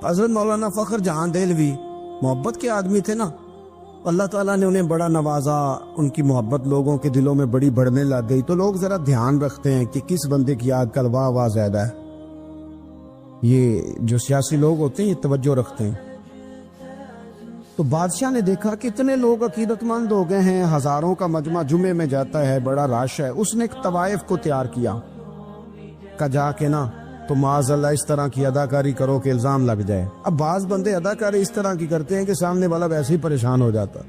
حضرت مولانا فخر جہاں دہلوی محبت کے آدمی تھے نا، اللہ تعالیٰ نے انہیں بڑا نوازا، ان کی محبت لوگوں کے دلوں میں بڑی بڑھنے لگ گئی، تو لوگ ذرا دھیان رکھتے ہیں کہ کس بندے کی آج کل واہ واہ زیادہ ہے۔ یہ جو سیاسی لوگ ہوتے ہیں یہ توجہ رکھتے ہیں۔ تو بادشاہ نے دیکھا کہ اتنے لوگ عقیدت مند ہو گئے ہیں، ہزاروں کا مجمع جمعے میں جاتا ہے، بڑا رش ہے، اس نے ایک طوائف کو تیار کیا کہ جا کے نا تو معاذ اللہ اس طرح کی اداکاری کرو کہ الزام لگ جائے۔ اب بعض بندے اداکاری اس طرح کی کرتے ہیں کہ سامنے والا ویسے ہی پریشان ہو جاتا۔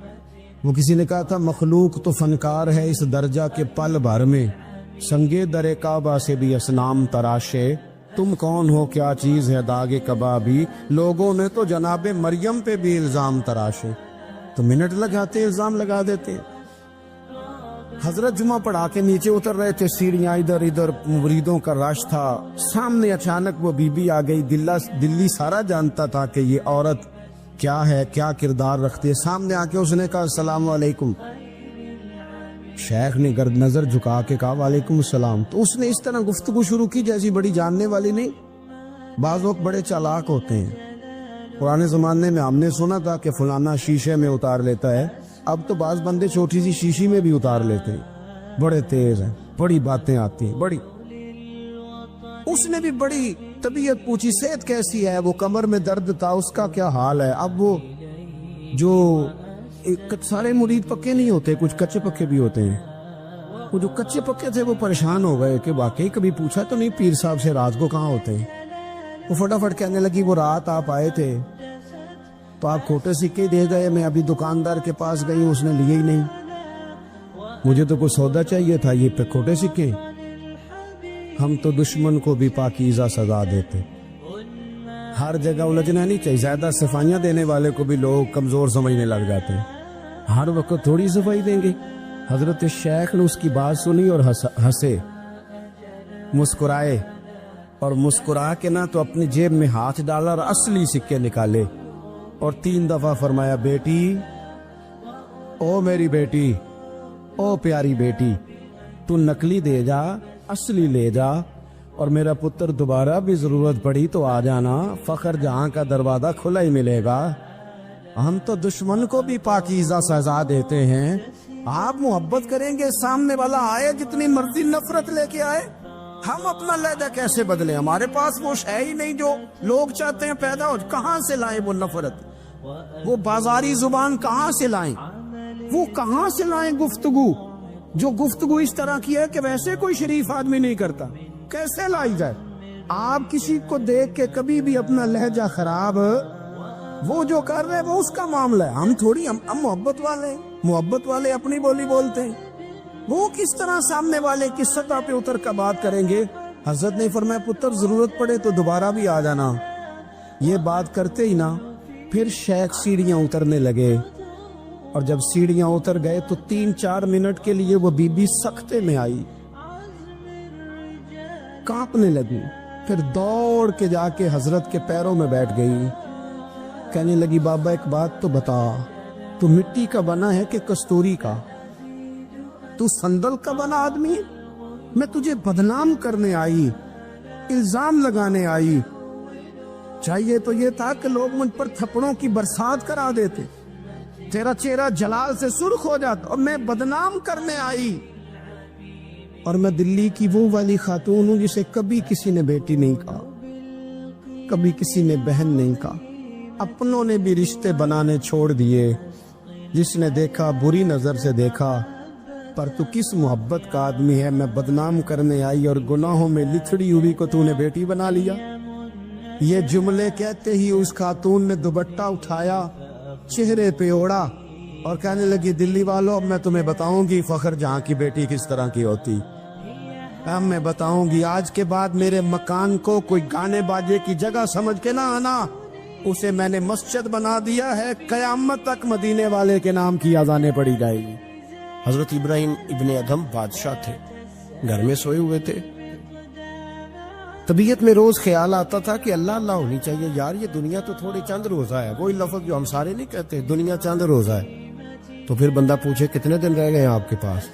وہ کسی نے کہا تھا مخلوق تو فنکار ہے اس درجہ کے پل بھر میں، سنگے در کعبہ سے بھی اسنام تراشے، تم کون ہو کیا چیز ہے داغ کبابی، لوگوں نے تو جناب مریم پہ بھی الزام تراشے۔ تو منٹ لگاتے الزام لگا دیتے۔ حضرت جمعہ پڑھا کے نیچے اتر رہے تھے، سیڑھیاں ادھر ادھر، مریدوں کا رش تھا، سامنے اچانک وہ بی بی آ گئی۔ دلی سارا جانتا تھا کہ یہ عورت کیا ہے، کیا کردار رکھتی ہے۔ سامنے آ کے اس نے کہا السلام علیکم۔ شیخ نے گرد نظر جھکا کے کہا وعلیکم السلام۔ تو اس نے اس طرح گفتگو شروع کی جیسی بڑی جاننے والی نہیں۔ بعض لوگ بڑے چالاک ہوتے ہیں۔ پرانے زمانے میں ہم نے سنا تھا کہ فلانا شیشے میں اتار لیتا ہے، اب تو بعض بندے چھوٹی سی شیشی میں بھی اتار لیتے ہیں، بڑے تیز ہیں، بڑی باتیں آتی ہیں بڑی۔ اس نے بھی بڑی طبیعت پوچھی، صحت کیسی ہے، وہ کمر میں درد تھا، اس کا کیا حال ہے۔ اب وہ جو سارے مرید پکے نہیں ہوتے، کچھ کچے پکے بھی ہوتے ہیں، وہ جو کچے پکے تھے وہ پریشان ہو گئے کہ واقعی کبھی پوچھا تو نہیں پیر صاحب سے رات کو کہاں ہوتے ہیں۔ وہ فٹافٹ کہنے لگی وہ رات آپ آئے تھے تو آپ کھوٹے سکے دے گئے، میں ابھی دکاندار کے پاس گئی ہوں، اس نے لیے ہی نہیں، مجھے تو کوئی سودا چاہیے تھا، یہ پہ کھوٹے سکے۔ ہم تو دشمن کو بھی پاکیزہ سزا دیتے۔ ہر جگہ الجھنا نہیں چاہیے، زیادہ صفائیاں دینے والے کو بھی لوگ کمزور سمجھنے لگ جاتے ہیں، ہر وقت تھوڑی صفائی دیں گے۔ حضرت شیخ نے اس کی بات سنی اور ہنسے، مسکرائے، اور مسکرا کے نہ تو اپنی جیب میں ہاتھ ڈالا اور اصلی سکے نکالے اور 3 دفعہ فرمایا بیٹی، او میری بیٹی، او پیاری بیٹی، تو نقلی دے جا، اصلی لے جا، اور میرا پتر دوبارہ بھی ضرورت پڑی تو آ جانا، فخر جہاں کا دروازہ کھلا ہی ملے گا۔ ہم تو دشمن کو بھی پاکیزہ سزا دیتے ہیں، آپ محبت کریں گے سامنے والا آئے جتنی مرضی نفرت لے کے آئے، ہم اپنا لہجہ کیسے بدلیں؟ ہمارے پاس وہ ہے ہی نہیں جو لوگ چاہتے ہیں پیدا ہو۔ کہاں سے لائیں وہ نفرت، وہ بازاری زبان کہاں سے لائیں، وہ کہاں سے لائیں گفتگو جو گفتگو اس طرح کی ہے کہ ویسے کوئی شریف آدمی نہیں کرتا، کیسے لائی جائے؟ آپ کسی کو دیکھ کے کبھی بھی اپنا لہجہ خراب، وہ جو کر رہے وہ اس کا معاملہ ہے، ہم تھوڑی، ہم محبت والے ہیں، محبت والے اپنی بولی بولتے ہیں، وہ کس طرح سامنے والے کی سطح پہ اتر کر بات کریں گے؟ حضرت نے فرمایا پتر ضرورت پڑے تو دوبارہ بھی آ جانا۔ یہ بات کرتے ہی نا پھر شیخ سیڑھیاں اترنے لگے، اور جب سیڑھیاں اتر گئے تو 3-4 منٹ کے لیے وہ بی بی سکتے میں آئی، کانپنے لگی، پھر دوڑ کے جا کے حضرت کے پیروں میں بیٹھ گئی، کہنے لگی بابا ایک بات تو بتا، تو مٹی کا بنا ہے کہ کستوری کا؟ تو سندل کا بنا آدمی ہے؟ میں تجھے بدنام کرنے آئی، الزام لگانے آئی، چاہیے تو یہ تھا کہ لوگ مجھ پر تھپڑوں کی برسات کرا دیتے، تیرا چہرہ جلال سے سرخ ہو جاتا، اور میں بدنام کرنے آئی۔ اور میں دلی کی وہ والی خاتون ہوں جسے کبھی کسی نے بیٹی نہیں کہا، کبھی کسی نے بہن نہیں کہا، اپنوں نے بھی رشتے بنانے چھوڑ دیے، جس نے دیکھا بری نظر سے دیکھا، پر تو کس محبت کا آدمی ہے، میں بدنام کرنے آئی اور گناہوں میں لتھڑی ہوئی کو تو نے بیٹی بنا لیا۔ یہ جملے کہتے ہی اس خاتون نے دوپٹہ اٹھایا، چہرے پہ اوڑا، اور کہنے لگی دلی والوں اب میں تمہیں بتاؤں گی فخر جہاں کی بیٹی کس طرح کی ہوتی، اب میں بتاؤں گی، آج کے بعد میرے مکان کو کوئی گانے باجے کی جگہ سمجھ کے نہ آنا، اسے میں نے مسجد بنا دیا ہے، قیامت تک مدینے والے کے نام کی اذانیں پڑی جائے گی۔ حضرت ابراہیم ابن ادھم بادشاہ تھے، گھر میں سوئے ہوئے تھے، طبیعت میں روز خیال آتا تھا کہ اللہ اللہ ہونی چاہیے، یار یہ دنیا تو تھوڑی چند روزہ ہے، وہی لفظ جو ہم سارے نہیں کہتے، دنیا چند روزہ ہے۔ تو پھر بندہ پوچھے کتنے دن رہ گئے ہیں آپ کے پاس،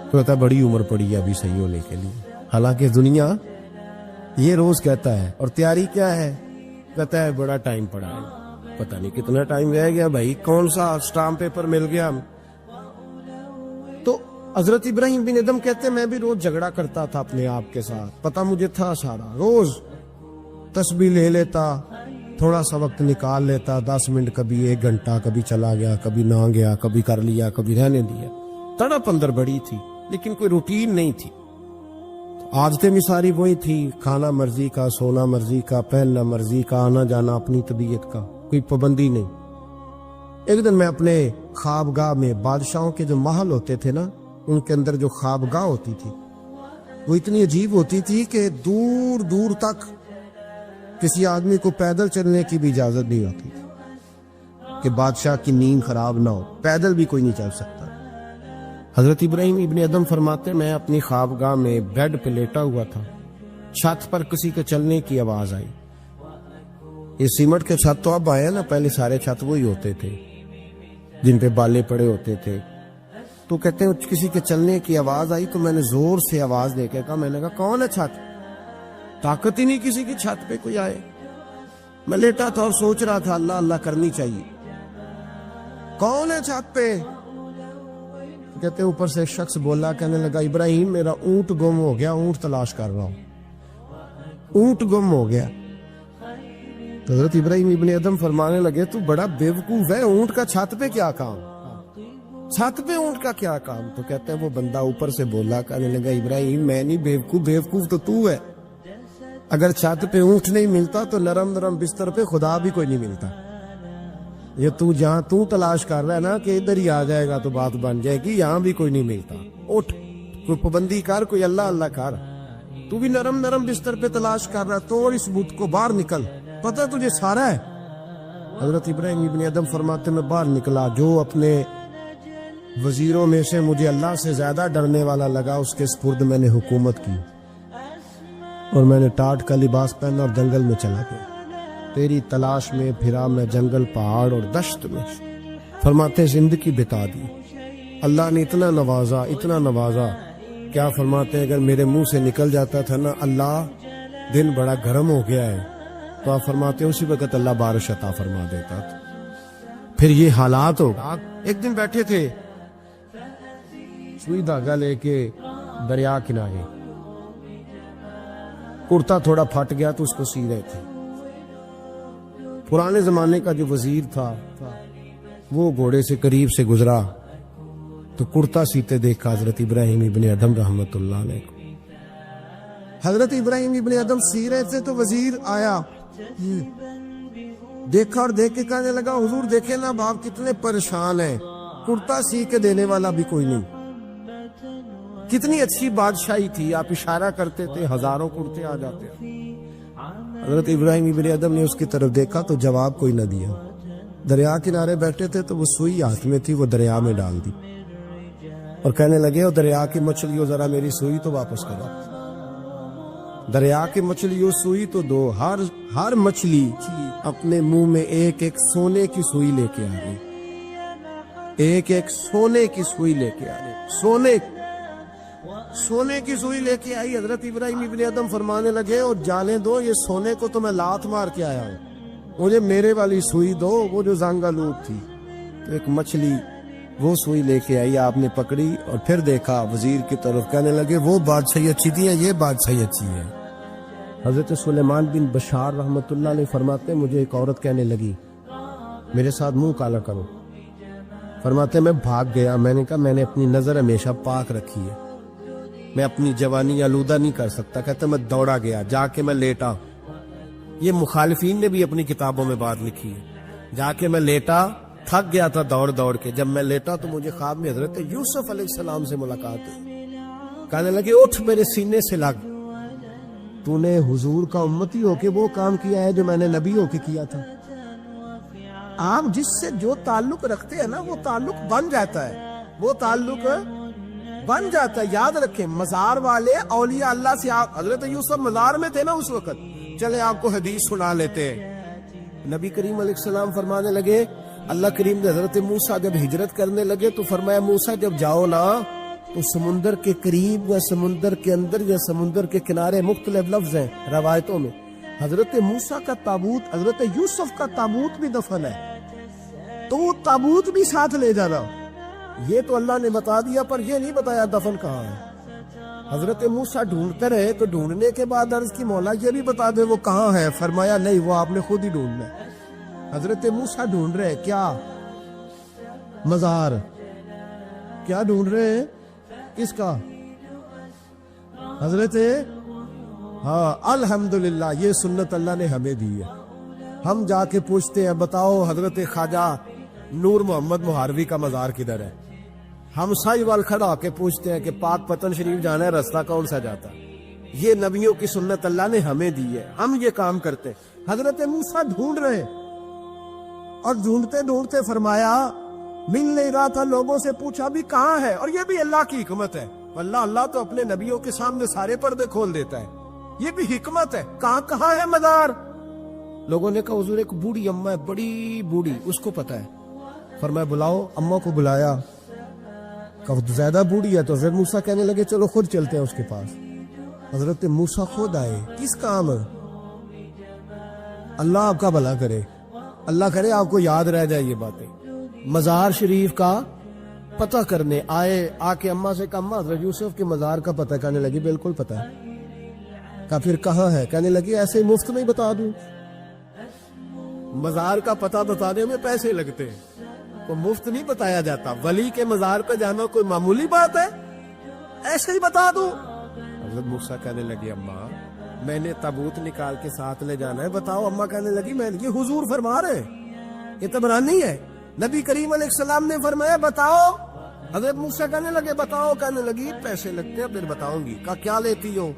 تو کہتا ہے بڑی عمر پڑی ہے ابھی صحیح ہونے کے لیے، حالانکہ دنیا یہ روز کہتا ہے، اور تیاری کیا ہے، کہتا ہے بڑا ٹائم پڑا ہے، پتہ نہیں کتنا ٹائم رہ گیا بھائی، کون سا اسٹامپ پیپر مل گیا۔ تو حضرت ابراہیم بن ادم کہتے ہیں میں بھی روز جھگڑا کرتا تھا اپنے آپ کے ساتھ، پتہ مجھے تھا سارا، روز تسبیح لے لیتا، تھوڑا سا وقت نکال لیتا، 10 منٹ، کبھی 1 گھنٹہ، کبھی چلا گیا، کبھی نہ گیا، کبھی کر لیا، کبھی رہنے دیا، تڑپ اندر بڑی تھی لیکن کوئی روٹین نہیں تھی۔ عادتیں بھی ساری وہی تھی، کھانا مرضی کا، سونا مرضی کا، پہننا مرضی کا، آنا جانا اپنی طبیعت کا، کوئی پابندی نہیں۔ ایک دن میں اپنے خوابگاہ میں، بادشاہوں کے جو محل ہوتے تھے نا، ان کے اندر جو خوابگاہ ہوتی تھی وہ اتنی عجیب ہوتی تھی کہ دور دور تک کسی آدمی کو پیدل چلنے کی بھی اجازت نہیں ہوتی تھی کہ بادشاہ کی نیند خراب نہ ہو، پیدل بھی کوئی نہیں چل سکتا۔ حضرت ابراہیم ابن ادم فرماتے میں اپنی خوابگاہ میں بیڈ پہ لیٹا ہوا تھا، چھت پر کسی کے چلنے کی آواز آئی۔ یہ سیمنٹ کے چھت تو اب آئے نا، پہلے سارے چھت وہی ہوتے تھے جن پہ بالے پڑے ہوتے تھے۔ تو کہتے ہیں کسی کے چلنے کی آواز آئی تو میں نے زور سے آواز دے کے کہا، میں نے کہا کون ہے چھت؟ طاقت ہی نہیں کسی کی چھت پہ کوئی آئے۔ میں لیٹا تھا اور سوچ رہا تھا اللہ اللہ کرنی چاہیے، کون ہے چھت پہ؟ کہتے ہیں اوپر سے ایک شخص بولا، کہنے لگا ابراہیم میرا اونٹ گم ہو گیا، اونٹ تلاش کر رہا ہوں، اونٹ گم ہو گیا۔ تو حضرت ابراہیم ابن ادم فرمانے لگے تو بڑا بیوقوف ہے، اونٹ کا چھت پہ کیا کام، چھت پہ اونٹ کا کیا کام؟ تو کہتے ہیں وہ بندہ اوپر سے بولا، کہنے لگا ابراہیم میں نہیں بیوقوف، بیوقوف تو ہے، اگر چھت پہ اونٹ نہیں ملتا تو نرم نرم بستر پہ خدا بھی کوئی نہیں ملتا۔ یہ تو جہاں تو تلاش کر رہا ہے نا کہ ادھر ہی آ جائے گا تو بات بن جائے گی، یہاں بھی کوئی نہیں ملتا، اٹھ کوئی پابندی کر، کوئی اللہ اللہ کر، تو بھی نرم نرم بستر پہ تلاش کر رہا، توڑ اس بت کو، باہر نکل، پتہ تجھے سارا ہے۔ حضرت ابراہیم ابن ادم فرماتے میں باہر نکلا، جو اپنے وزیروں میں سے مجھے اللہ سے زیادہ ڈرنے والا لگا اس کے سپرد میں نے حکومت کی، اور میں نے ٹاٹ کا لباس پہنا اور جنگل میں چلا گیا، تیری تلاش میں پھرا میں جنگل، پہاڑ اور دشت میں۔ فرماتے زندگی بتا دی، اللہ نے اتنا نوازا، اتنا نوازا، کیا فرماتے ہیں اگر میرے منہ سے نکل جاتا تھا نا اللہ دن بڑا گرم ہو گیا ہے، تو آپ فرماتے ہیں اسی وقت اللہ بارش عطا فرما دیتا تھا۔ پھر یہ حالات ہوگا۔ ایک دن بیٹھے تھے سوئی دھاگا لے کے دریا کنارے، کرتا تھوڑا پھٹ گیا تو اس کو سی رہے تھے۔ پرانے زمانے کا جو وزیر تھا وہ گھوڑے سے قریب سے گزرا تو کرتا سیتے دیکھا حضرت ابراہیم ابن ادم رحمت اللہ علیہ کو۔ حضرت ابراہیم ابن ادم سی رہے تھے تو وزیر آیا، دیکھا اور دیکھ کے کہنے لگا حضور دیکھیں نا باپ کتنے پریشان ہیں، کرتا سی کے دینے والا بھی کوئی نہیں۔ کتنی اچھی بادشاہی تھی، آپ اشارہ کرتے تھے ہزاروں کرتے آ جاتے۔ حضرت ابراہیم ابن ادم نے اس کی طرف دیکھا تو جواب کوئی نہ دیا۔ دریا کنارے بیٹھے تھے تو وہ سوئی ہاتھ میں تھی، وہ دریا میں ڈال دی اور کہنے لگے او دریا کی مچھلیوں ذرا میری سوئی تو واپس کرو۔ دریا کی مچھلیوں سوئی تو دو، ہر مچھلی اپنے منہ میں ایک ایک سونے کی سوئی لے کے آ گئی، ایک ایک سونے کی سوئی لے کے آ گئی، سونے کی سوئی لے کے آئی۔ حضرت ابراہیم ابن ادم فرمانے لگے اور جانے دو یہ سونے کو تو میں لات مار کے آیا ہوں، مجھے میرے والی سوئی دو، وہ جو زنگ آلود تھی۔ تو ایک مچھلی وہ سوئی لے کے آئی، آپ نے پکڑی اور پھر دیکھا وزیر کی طرف، کہنے لگے وہ بادشاہی اچھی تھی یہ بادشاہی اچھی ہے۔ حضرت سلیمان بن بشار رحمت اللہ علیہ فرماتے مجھے ایک عورت کہنے لگی میرے ساتھ منہ کالا کرو، فرماتے میں بھاگ گیا، میں نے کہا میں نے اپنی نظر ہمیشہ پاک رکھی ہے، میں اپنی جوانی آلودہ نہیں کر سکتا۔ کہتے میں دوڑا گیا، جا کے میں لیٹا، یہ مخالفین نے بھی اپنی کتابوں میں بات لکھی ہے، جا کے میں لیٹا، تھک گیا تھا دوڑ دوڑ کے، جب میں لیٹا تو مجھے خواب میں حضرت یوسف علیہ السلام سے ملاقات ہوئی، کہنے لگے اٹھ میرے سینے سے لگ، تو نے حضور کا امتی ہو کے وہ کام کیا ہے جو میں نے نبی ہو کے کیا تھا۔ آپ جس سے جو تعلق رکھتے ہیں نا وہ تعلق بن جاتا ہے، وہ تعلق بن جاتا ہے، یاد رکھیں۔ مزار والے اولیاء اللہ سے، حضرت یوسف مزار میں تھے نا اس وقت، چلے آپ کو حدیث سنا لیتے ہیں۔ نبی کریم علیہ السلام فرمانے لگے، اللہ کریم نے حضرت موسیٰ جب ہجرت کرنے لگے تو فرمایا موسیٰ جب جاؤ نا تو سمندر کے قریب یا سمندر کے اندر یا سمندر کے کنارے، مختلف لفظ ہیں روایتوں میں، حضرت موسیٰ کا تابوت، حضرت یوسف کا تابوت بھی دفن ہے، تو وہ تابوت بھی ساتھ لے جانا، یہ تو اللہ نے بتا دیا، پر یہ نہیں بتایا دفن کہاں ہے۔ حضرت موسیٰ ڈھونڈتے رہے، تو ڈھونڈنے کے بعد عرض کی مولا یہ بھی بتا دے وہ کہاں ہے، فرمایا نہیں، وہ آپ نے خود ہی ڈھونڈنا ہے۔ حضرت موسیٰ ڈھونڈ رہے کیا؟ مزار۔ کیا ڈھونڈ رہے ہیں؟ کس کا؟ حضرت ہاں الحمدللہ، یہ سنت اللہ نے ہمیں دی ہے۔ ہم جا کے پوچھتے ہیں بتاؤ حضرت خواجہ نور محمد مہاروی کا مزار کدھر ہے؟ ہم سائی وال کھڑا ہو کے پوچھتے ہیں کہ پاک پتن شریف جانا ہے، راستہ کون سا جاتا ہے؟ یہ نبیوں کی سنت اللہ نے ہمیں دی ہے، ہم یہ کام کرتے ہیں۔ حضرت موسیٰ ڈھونڈ رہے، اور ڈھونڈتے ڈھونڈتے فرمایا مل نہیں رہا تھا، لوگوں سے پوچھا بھی کہاں ہے، اور یہ بھی اللہ کی حکمت ہے، اللہ تو اپنے نبیوں کے سامنے سارے پردے کھول دیتا ہے، یہ بھی حکمت ہے۔ کہاں ہے مزار؟ لوگوں نے کہا حضور ایک بوڑھی اماں ہے، بڑی بوڑھی، اس کو پتا ہے۔ فرمایا بلاؤ۔ اماں کو بلایا، کہا زیادہ بوڑھی ہے، تو حضرت موسیٰ کہنے لگے چلو خود چلتے ہیں اس کے پاس۔ حضرت موسیٰ خود آئے، کس کام؟ اللہ آپ کا بھلا کرے، اللہ کرے آپ کو یاد رہ جائے یہ باتیں۔ مزار شریف کا پتہ کرنے آئے، آ کے اماں سے کہا اماں حضرت یوسف کے مزار کا پتہ، کہنے لگی بالکل پتہ ہے۔ کہا پھر کہاں ہے؟ کہنے لگی ایسے ہی مفت میں بتا دوں، مزار کا پتہ بتانے میں پیسے لگتے ہیں، تو مفت نہیں بتایا جاتا۔ ولی کے مزار پہ جانا کوئی معمولی بات ہے؟ ایسے ہی بتا دوں۔ حضرت موسیٰ کہنے لگی اماں میں نے تابوت نکال کے ساتھ لے جانا ہے، بتاؤ۔ اماں کہنے لگی میں یہ حضور فرما رہے ہیں، یہ طبرانی ہے، نبی کریم علیہ السلام نے فرمایا بتاؤ۔ حضرت موسیٰ کہنے لگے بتاؤ، کہنے لگی پیسے لگتے ہیں پھر بتاؤں گی۔ کہا کیا لیتی ہو؟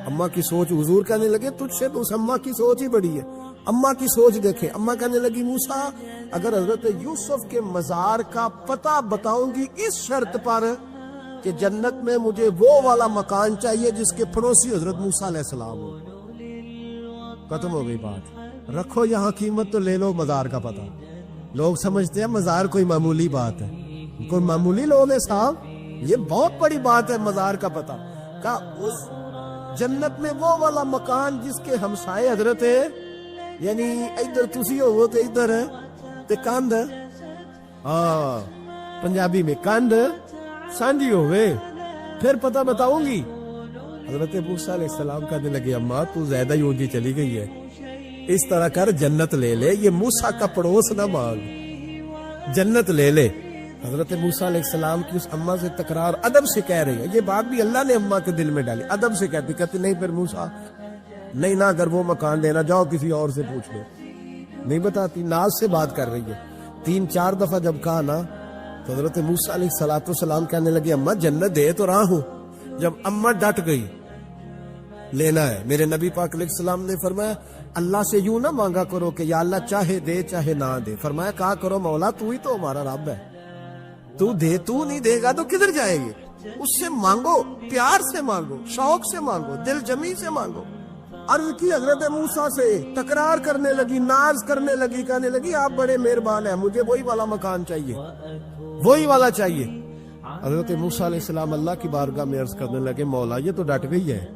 اماں کی سوچ، حضور کہنے لگے تجھ سے تو اس اماں کی سوچ ہی بڑی ہے، اماں کی سوچ دیکھیں۔ اماں کہنے لگی موسیٰ اگر حضرت یوسف کے مزار کا پتہ بتاؤں گی اس شرط پر کہ جنت میں مجھے وہ والا مکان چاہیے جس کے پڑوسی حضرت موسیٰ علیہ السلام ہو۔ ختم ہو گئی بات، رکھو یہاں قیمت تو لے لو مزار کا پتہ۔ لوگ سمجھتے ہیں مزار کوئی معمولی بات ہے، کوئی معمولی لوگ ہے صاحب، یہ بہت بڑی بات ہے مزار کا پتہ۔ کہا اس جنت میں وہ والا مکان جس کے ہمسائے حضرت ہے، یعنی ادھر تسی ہو تے ادھر ہے تے کاندھ، ہاں پنجابی میں کاندھ سانجی ہوئے، پھر پتہ بتاؤں گی۔ حضرت موسیٰ علیہ السلام کہنے لگے اماں تو زیادہ ہی اونچی چلی گئی ہے، اس طرح کر جنت لے لے، یہ موسیٰ کا پڑوس نہ مانگ، جنت لے لے۔ حضرت موسیٰ علیہ السلام کی اس اماں سے تکرار ادب سے کہہ رہی ہے، یہ بات بھی اللہ نے اماں کے دل میں ڈالی، ادب سے کہتی نہیں پھر موسیٰ نہیں نہ اگر وہ مکان دینا جاؤ کسی اور سے پوچھ لو، نہیں بتاتی، ناز سے بات کر رہی ہے۔ 3-4 دفعہ جب کہا نا تو حضرت موسیٰ علیہ السلام کہنے لگے اماں جنت دے تو رہا ہوں۔ جب اماں ڈٹ گئی لینا ہے، میرے نبی پاک علیہ السلام نے فرمایا اللہ سے یوں نہ مانگا کرو کہ یا اللہ چاہے دے چاہے نہ دے، فرمایا کہا کرو مولا تو ہی تو ہمارا رب ہے، تو دے، تو نہیں دے گا تو کدھر جائے گی، اس سے مانگو، پیار سے مانگو، شوق سے مانگو، دل جمی سے مانگو۔ عرض کی حضرت موسیٰ سے، تکرار کرنے لگی، ناز کرنے لگی، کہنے لگی آپ بڑے مہربان ہیں، مجھے وہی والا مکان چاہیے، وہی والا چاہیے۔ حضرت موسیٰ علیہ السلام اللہ کی بارگاہ میں عرض کرنے لگے مولا یہ تو ڈٹ گئی ہے،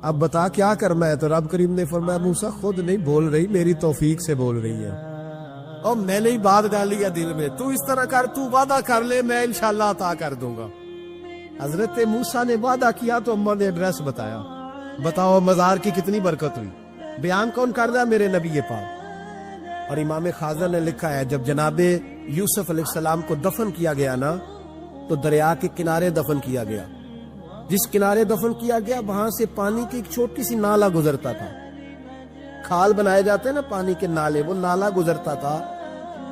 اب بتا کیا کرنا ہے؟ تو رب کریم نے فرمایا موسیٰ خود نہیں بول رہی، میری توفیق سے بول رہی ہے، اور میں نے ہی بات ڈالی ہے دل میں، تو اس طرح کر، تو وعدہ کر لے میں انشاءاللہ عطا کر دوں گا۔ حضرت موسیٰ نے وعدہ کیا تو اماں نے ایڈریس بتایا، بتاؤ مزار کی کتنی برکت ہوئی، بیان کون کر رہا ہے؟ میرے نبی پاک۔ اور امام خازن نے لکھا ہے جب جناب یوسف علیہ السلام کو دفن کیا گیا نا تو دریا کے کنارے دفن کیا گیا، جس کنارے دفن کیا گیا وہاں سے پانی کی ایک چھوٹی سی نالا گزرتا تھا، کھال بنائے جاتے ہیں نا پانی کے نالے، وہ نالا گزرتا تھا،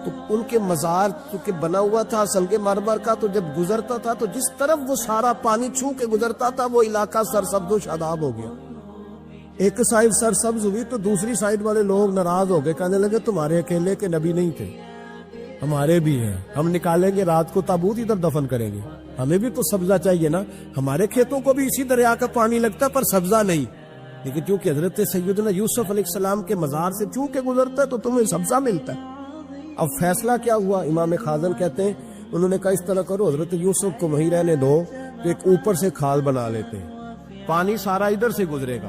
تو ان کے مزار چونکہ بنا ہوا تھا سنگ مرمر کا، تو جب گزرتا تھا تو جس طرف وہ سارا پانی چھو کے گزرتا تھا وہ علاقہ سرسبز و شاداب ہو گیا۔ ایک سائیڈ سرسبز ہوئی تو دوسری سائیڈ والے لوگ ناراض ہو گئے، کہنے لگے تمہارے اکیلے کے نبی نہیں تھے، ہمارے بھی ہیں، ہم نکالیں گے رات کو تابوت ادھر دفن کریں گے، ہمیں بھی تو سبزہ چاہیے نا، ہمارے کھیتوں کو بھی اسی دریا کا پانی لگتا ہے پر سبزہ نہیں، لیکن چونکہ حضرت سیدنا یوسف علیہ السلام کے مزار سے چونکہ گزرتا ہے تو تمہیں سبزہ ملتا ہے۔ اب فیصلہ کیا ہوا؟ امام خازن کہتے ہیں انہوں نے کہا اس طرح کرو حضرت یوسف کو وہیں رہنے دو، تو ایک اوپر سے کھال بنا لیتے ہیں، پانی سارا ادھر سے گزرے گا،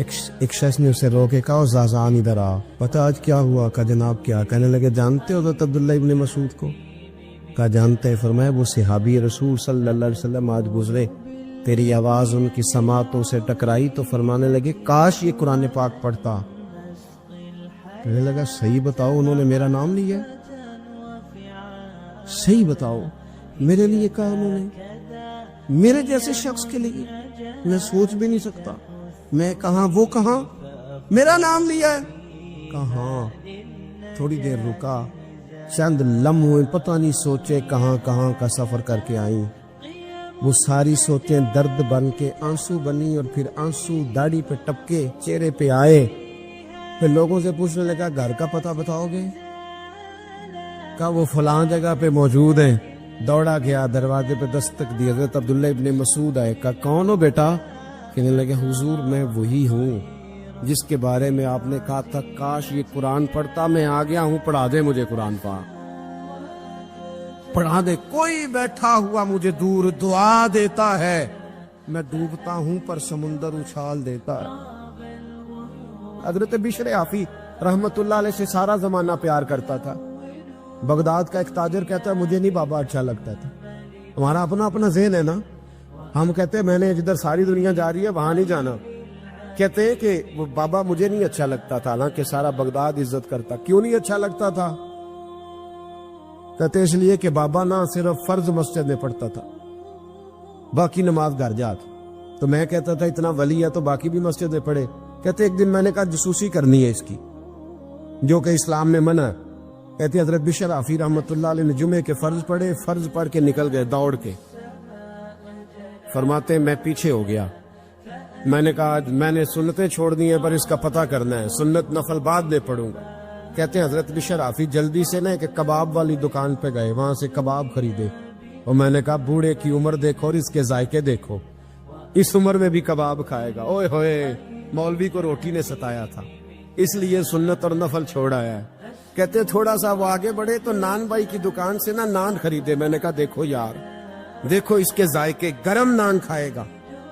ایک شخص نے اسے روکے کہا زازان ادھر آ، پتا آج کیا ہوا؟ کہا جناب کیا؟ کہنے لگے جانتے ہو حضرت عبداللہ ابن مسعود کو؟ کہا جانتے ہیں۔ فرمایا وہ صحابی رسول صلی اللہ علیہ وسلم آج گزرے، تیری آواز ان کی سماعتوں سے ٹکرائی تو فرمانے لگے کاش یہ قرآن پاک پڑھتا۔ کہنے لگا صحیح بتاؤ انہوں نے میرا نام لیا؟ صحیح بتاؤ میرے لیے کہا انہوں نے؟ میرے جیسے شخص کے لیے میں سوچ بھی نہیں سکتا۔ میں کہاں وہ کہاں میرا نام لیا ہے؟ کہاں؟ تھوڑی دیر رکا، چند لمحے پتہ نہیں سوچے کہاں کہاں کا سفر کر کے آئیں۔ وہ ساری سوچیں درد بن کے آنسو بنی، اور پھر آنسو داڑھی پہ ٹپکے چہرے پہ آئے۔ پھر لوگوں سے پوچھنے لگا گھر کا پتہ بتاؤ گے؟ کہا وہ فلاں جگہ پہ موجود ہیں۔ دوڑا گیا، دروازے پہ دستک دی، حضرت عبداللہ ابن مسعود آئے۔ کہا کون ہو بیٹا؟ کہنے لگے حضور میں وہی ہوں جس کے بارے میں آپ نے کہا تھا کاش یہ قرآن پڑھتا، میں آ گیا ہوں، پڑھا دے مجھے قرآن پاک، پڑھا دے۔ کوئی بیٹھا ہوا مجھے دور دعا دیتا ہے، میں ڈوبتا ہوں پر سمندر اچھال دیتا ہے۔ حضرت بشر حافی رحمت اللہ علیہ سے سارا زمانہ پیار کرتا تھا۔ بغداد کا ایک تاجر کہتا ہے مجھے نہیں بابا اچھا لگتا تھا۔ ہمارا اپنا اپنا ذہن ہے نا، ہم کہتے ہیں میں نے جدھر ساری دنیا جا رہی ہے وہاں نہیں جانا۔ کہتے ہیں کہ وہ بابا مجھے نہیں اچھا لگتا تھا، حالانکہ سارا بغداد عزت کرتا۔ کیوں نہیں اچھا لگتا تھا؟ کہتے اس لیے کہ بابا نہ صرف فرض مسجد میں پڑھتا تھا، باقی نماز گھر جاتا۔ تو میں کہتا تھا اتنا ولی ہے تو باقی بھی مسجد میں پڑھے۔ کہتے ایک دن میں نے کہا جسوسی کرنی ہے اس کی، جو کہ اسلام میں منع ہے۔ کہتے حضرت بشر حافی رحمت اللہ علیہ نے جمعے کے فرض پڑھے، فرض پڑھ کے نکل گئے دوڑ کے۔ فرماتے میں پیچھے ہو گیا، میں نے کہا میں نے سنتیں چھوڑ دی ہیں پر اس کا پتہ کرنا ہے، سنت نفل بعد میں پڑھوں گا۔ کہتے ہیں حضرت بشر حافی جلدی سے نا کہ کباب والی دکان پہ گئے، وہاں سے کباب خریدے، اور میں نے کہا بوڑھے کی عمر دیکھو اور اس کے ذائقے دیکھو، اس عمر میں بھی کباب کھائے گا۔ اوئے ہوئے، مولوی کو روٹی نے ستایا تھا، اس لیے سنت اور نفل چھوڑ آیا ہے۔ کہتے تھوڑا سا وہ آگے بڑھے تو نان بھائی کی دکان سے نا نان خریدے۔ میں نے کہا دیکھو یار، دیکھو اس کے ذائقے، گرم نان کھائے گا۔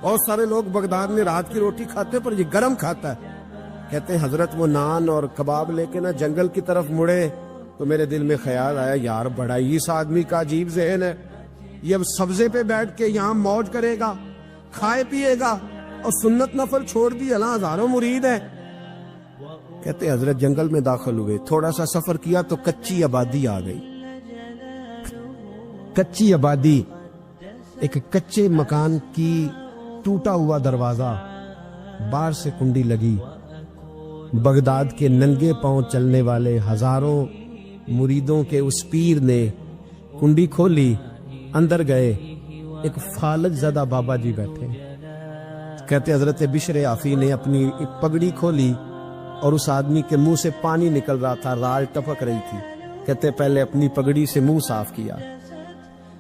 بہت سارے لوگ بغداد میں رات کی روٹی کھاتے پر یہ گرم کھاتا ہے۔ کہتے ہیں حضرت وہ نان اور کباب لے کے نا جنگل کی طرف مڑے تو میرے دل میں خیال آیا یار بڑا ہی اس آدمی کا عجیب ذہن ہے، یہ اب سبزے پہ بیٹھ کے یہاں موج کرے گا، کھائے پیے گا، اور سنت نفل چھوڑ دی، اللہ ہزاروں مرید ہے۔ کہتے حضرت جنگل میں داخل ہوئے، تھوڑا سا سفر کیا تو کچی آبادی آ گئی۔ کچی آبادی، ایک کچے مکان کی ٹوٹا ہوا دروازہ، باہر سے کنڈی لگی۔ بغداد کے ننگے پاؤں چلنے والے ہزاروں مریدوں کے اس پیر نے کنڈی کھولی، اندر گئے، ایک فالج زدہ بابا جی بیٹھے۔ کہتے حضرت بشر حافی نے اپنی پگڑی کھولی اور اس آدمی کے منہ سے پانی نکل رہا تھا، رال ٹپک رہی تھی۔ کہتے پہلے اپنی پگڑی سے منہ صاف کیا،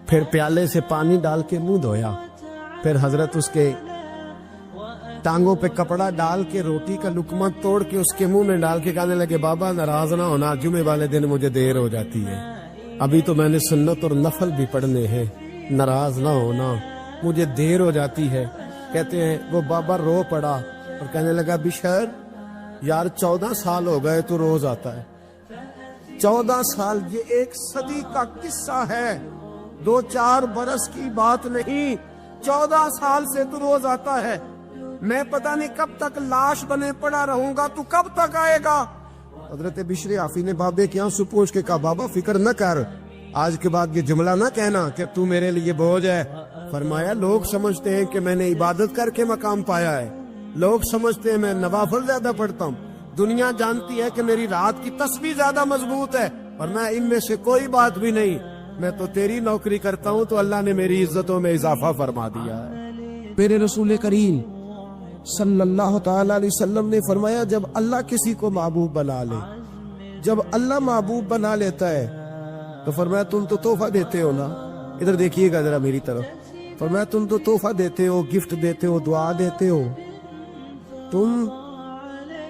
پھر پیالے سے پانی ڈال کے منہ دھویا، پھر حضرت اس کے ٹانگوں پہ کپڑا ڈال کے روٹی کا لقمہ توڑ کے اس کے منہ میں ڈال کے کہنے لگے بابا ناراض نہ ہونا، جمعے والے دن مجھے دیر ہو جاتی ہے، ابھی تو میں نے سنت اور نفل بھی پڑھنے ہیں، ناراض نہ ہونا، مجھے دیر ہو جاتی ہے۔ کہتے ہیں وہ بابا رو پڑا اور کہنے لگا بشر یار 14 سال ہو گئے تو روز آتا ہے، 14 سال، یہ 1 صدی کا قصہ ہے، 2-4 برس کی بات نہیں، 14 سال سے تو روز آتا ہے، میں پتہ نہیں کب تک لاش بنے پڑا رہوں گا، تو کب تک آئے گا؟ حضرت بشر حافی نے بابے کی آنسو پوچھ کے کہا بابا فکر نہ کر، آج کے بعد یہ جملہ نہ کہنا کہ تو میرے لیے بوجھ ہے۔ فرمایا لوگ سمجھتے ہیں کہ میں نے عبادت کر کے مقام پایا ہے، لوگ سمجھتے ہیں میں نوافل زیادہ پڑھتا ہوں، دنیا جانتی ہے کہ میری رات کی تسبیح زیادہ مضبوط ہے، اور میں ان میں سے کوئی بات بھی نہیں، میں تو تیری نوکری کرتا ہوں تو اللہ نے میری عزتوں میں اضافہ فرما دیا ہے۔ میرے رسول کریم صلی اللہ تعالی علیہ وسلم نے فرمایا جب اللہ کسی کو محبوب بنا لے، جب اللہ محبوب بنا لیتا ہے تو فرمایا تم تو تحفہ دیتے ہو نا، ادھر دیکھیے گا ذرا میری طرف، فرمایا تم تو تحفہ دیتے ہو، گفٹ دیتے ہو، دعا دیتے ہو، تم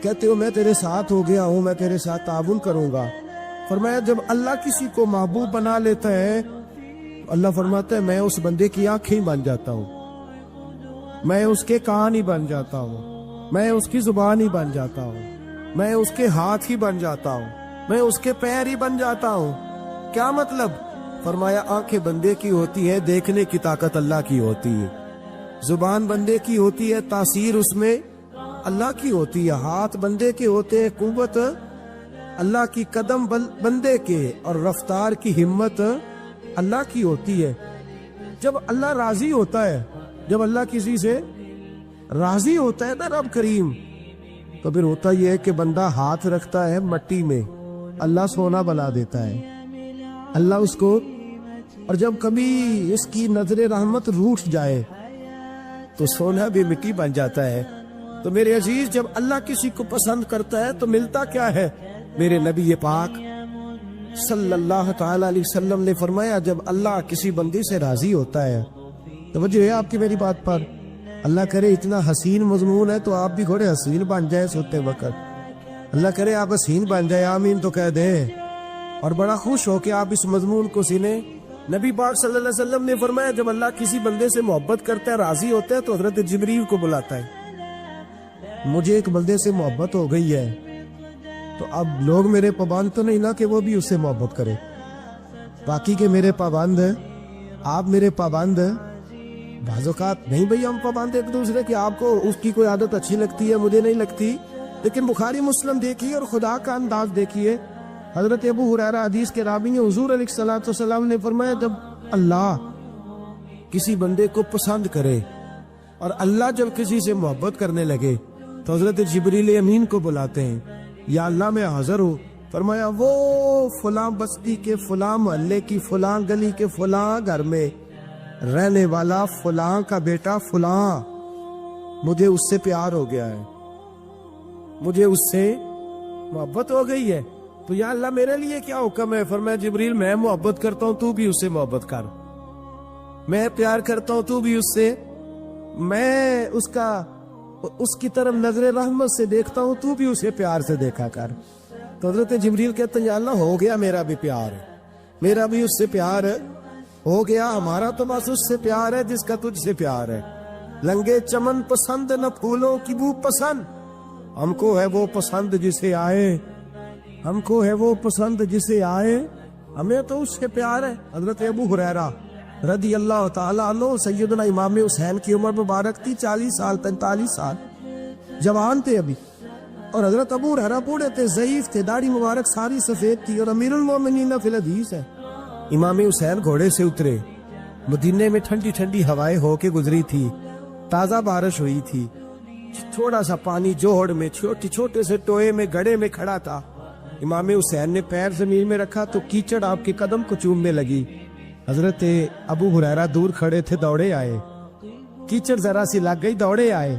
کہتے ہو میں تیرے ساتھ ہو گیا ہوں، میں تیرے ساتھ تعاون کروں گا۔ فرمایا جب اللہ کسی کو محبوب بنا لیتا ہے اللہ فرماتا ہے میں اس بندے کی آنکھیں بن جاتا ہوں، میں اس کے کان ہی بن جاتا ہوں، میں اس کی زبان ہی بن جاتا ہوں، میں اس کے ہاتھ ہی بن جاتا ہوں، میں اس کے پیر ہی بن جاتا ہوں۔ کیا مطلب؟ فرمایا آنکھیں بندے کی ہوتی ہے، دیکھنے کی طاقت اللہ کی ہوتی ہے، زبان بندے کی ہوتی ہے، تاثیر اس میں اللہ کی ہوتی ہے، ہاتھ بندے کے ہوتے ہیں، قوت اللہ کی، قدم بندے کے، اور رفتار کی ہمت اللہ کی ہوتی ہے۔ جب اللہ راضی ہوتا ہے، جب اللہ کسی سے راضی ہوتا ہے نا رب کریم، تو پھر ہوتا یہ ہے کہ بندہ ہاتھ رکھتا ہے مٹی میں، اللہ سونا بنا دیتا ہے، اللہ اس کو، اور جب کبھی اس کی نظر رحمت روٹھ جائے تو سونا بھی مٹی بن جاتا ہے۔ تو میرے عزیز، جب اللہ کسی کو پسند کرتا ہے تو ملتا کیا ہے؟ میرے نبی پاک صلی اللہ تعالی علیہ وسلم نے فرمایا، جب اللہ کسی بندے سے راضی ہوتا ہے، توجہ ہے آپ کی میری بات پر، اللہ کرے اتنا حسین مضمون ہے تو آپ بھی تھوڑے حسین بن جائے سوتے وقت، اللہ کرے آپ حسین بن جائے، آمین تو کہہ دیں، اور بڑا خوش ہو کہ آپ اس مضمون کو سنیں۔ نبی پاک صلی اللہ علیہ وسلم نے فرمایا، جب اللہ کسی بندے سے محبت کرتا ہے، راضی ہوتا ہے، تو حضرت جبریل کو بلاتا ہے، مجھے ایک بندے سے محبت ہو گئی ہے، تو اب لوگ میرے پابند تو نہیں نا کہ وہ بھی اس سے محبت کرے، باقی کے میرے پابند ہیں، آپ میرے پابند ہیں، بعض اوقات نہیں بھئی ہم پابند ایک دوسرے کی، آپ کو اس کی کوئی عادت اچھی لگتی ہے، مجھے نہیں لگتی، لیکن بخاری مسلم دیکھیے اور خدا کا انداز دیکھیے۔ حضرت ابو ہریرہ حدیث کے راوی ہیں، حضور علیہ الصلوۃ والسلام نے فرمایا، جب اللہ کسی بندے کو پسند کرے اور اللہ جب کسی سے محبت کرنے لگے تو حضرت جبریل امین کو بلاتے ہیں، یا اللہ میں حاضر ہوں، فرمایا وہ فلاں بستی کے فلاں محلے کی فلاں گلی کے فلاں گھر میں رہنے والا فلاں کا بیٹا فلاں، مجھے اس سے پیار ہو گیا ہے، مجھے اس سے محبت ہو گئی ہے، تو یا اللہ میرے لیے کیا حکم ہے؟ فرمایا جبریل میں محبت کرتا ہوں، تو بھی اس سے محبت کر، میں پیار کرتا ہوں، تو بھی اس سے، میں اس کی طرف نظر رحمت سے دیکھتا ہوں، تو بھی اسے پیار سے دیکھا کر۔ تو حضرت جبریل کہتے ہیں یا اللہ ہو گیا میرا بھی پیار ہے، میرا بھی اس سے پیار ہو گیا، ہمارا تو بس اس سے پیار ہے جس کا تجھ سے پیار ہے۔ لنگے چمن پسند نہ پھولوں کی بو پسند، ہم کو ہے وہ پسند جسے آئے، ہم کو ہے وہ پسند جسے آئے، ہمیں تو اس سے پیار ہے۔ حضرت ابو ہریرہ رضی اللہ تعالیٰ عنہ، سیدنا امام حسین کی عمر مبارک تھی 40 سال 45 سال، جوان تھے ابھی، اور حضرت ابو ہریرہ بوڑھے تھے، ضعیف تھے، داڑھی مبارک ساری سفید تھی، اور امیر المومنین فی الحدیث ہے۔ امام حسین گھوڑے سے اترے، مدینے میں ٹھنڈی ٹھنڈی ہوائیں ہو کے گزری تھی، تازہ بارش ہوئی تھی، تھوڑا سا پانی جوہڑ میں چھوٹے سے ٹوئے میں گڑھے میں کھڑا تھا، امام حسین نے پیر زمین میں رکھا تو کیچڑ آپ کے قدم کو چومنے لگی، حضرت ابو ہریرہ دور کھڑے تھے، دوڑے آئے، کیچڑ ذرا سی لگ گئی، دوڑے آئے،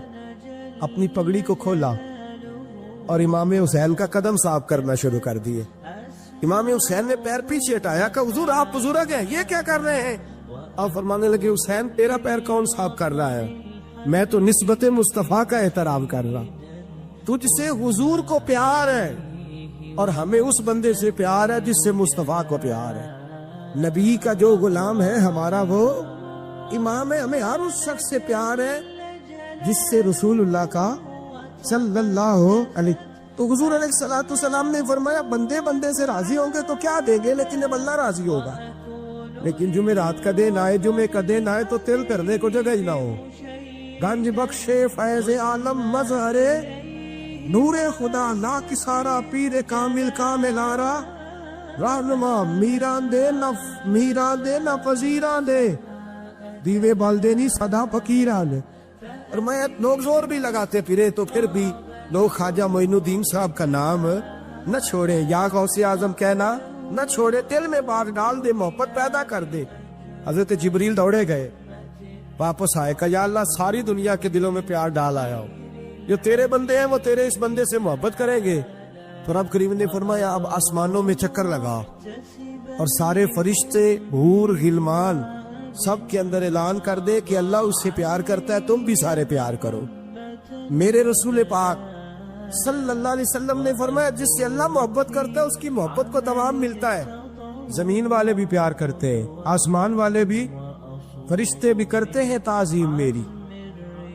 اپنی پگڑی کو کھولا اور امام حسین کا قدم صاف کرنا شروع کر دیے۔ امام حسین نے پیر پیچھے ہٹایا کہ حضور آپ بزرگ ہیں، یہ کیا کر رہے ہیں؟ آپ فرمانے لگے حسین تیرا پیر کون صاف کر رہا ہے، میں تو نسبت مصطفیٰ کا احترام کر رہا، تجھ سے حضور کو پیار ہے اور ہمیں اس بندے سے پیار ہے جس سے مصطفیٰ کو پیار ہے، نبی کا جو غلام ہے ہمارا وہ امام ہے، ہمیں ہر اس شخص سے پیار ہے جس سے رسول اللہ کا صلی اللہ علیہ، تو حضور علیہ الصلوۃ والسلام نے فرمایا بندے بندے سے راضی ہوں گے تو کیا دیں گے، لیکن جب اللہ راضی ہوگا، لیکن جمعرات کا دن آئے، جمعے کا دن آئے تو تل کرنے کو جگہ ہی نہ ہو، گنج بخشے فیض عالم مظہر نور خدا لا کسارا پیر کامل کاملارا رہنما میران دے نہ فزیران دے دیوے بالدے نہیں صدا فقیران دے۔ اور میں لوگ زور بھی لگاتے پھرے تو پھر بھی لوگ خواجہ معین الدین صاحب کا نام نہ چھوڑے، یا غوث اعظم کہنا نہ چھوڑے، دل میں بات ڈال دے، محبت پیدا کر دے۔ حضرت جبریل دوڑے گئے، واپس آئے، کہ یا اللہ ساری دنیا کے دلوں میں پیار ڈال آیا ہو، جو تیرے بندے ہیں وہ تیرے اس بندے سے محبت کریں گے۔ تو رب کریم نے فرمایا اب آسمانوں میں چکر لگا اور سارے فرشتے حور غلمان سب کے اندر اعلان کر دے کہ اللہ اس سے پیار کرتا ہے، تم بھی سارے پیار کرو۔ میرے رسول پاک صلی اللہ علیہ وسلم نے فرمایا جس سے اللہ محبت کرتا ہے اس کی محبت کو دوام ملتا ہے، زمین والے بھی پیار کرتے ہیں، آسمان والے بھی، فرشتے بھی کرتے ہیں تعظیم میری۔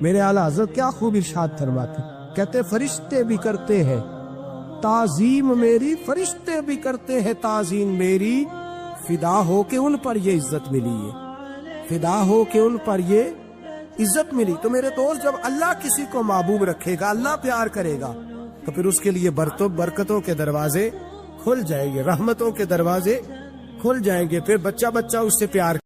میرے اعلیٰ حضرت کیا خوب ارشاد فرماتے، کہتے فرشتے بھی کرتے ہیں تعظیم میری، فرشتے بھی کرتے ہیں تعظیم میری، فدا ہو کے ان پر یہ عزت ملی ہے، فدا ہو کے ان پر یہ عزت ملی۔ تو میرے دوست، جب اللہ کسی کو محبوب رکھے گا، اللہ پیار کرے گا، تو پھر اس کے لیے برکتوں کے دروازے کھل جائیں گے، رحمتوں کے دروازے کھل جائیں گے، پھر بچہ بچہ اس سے پیار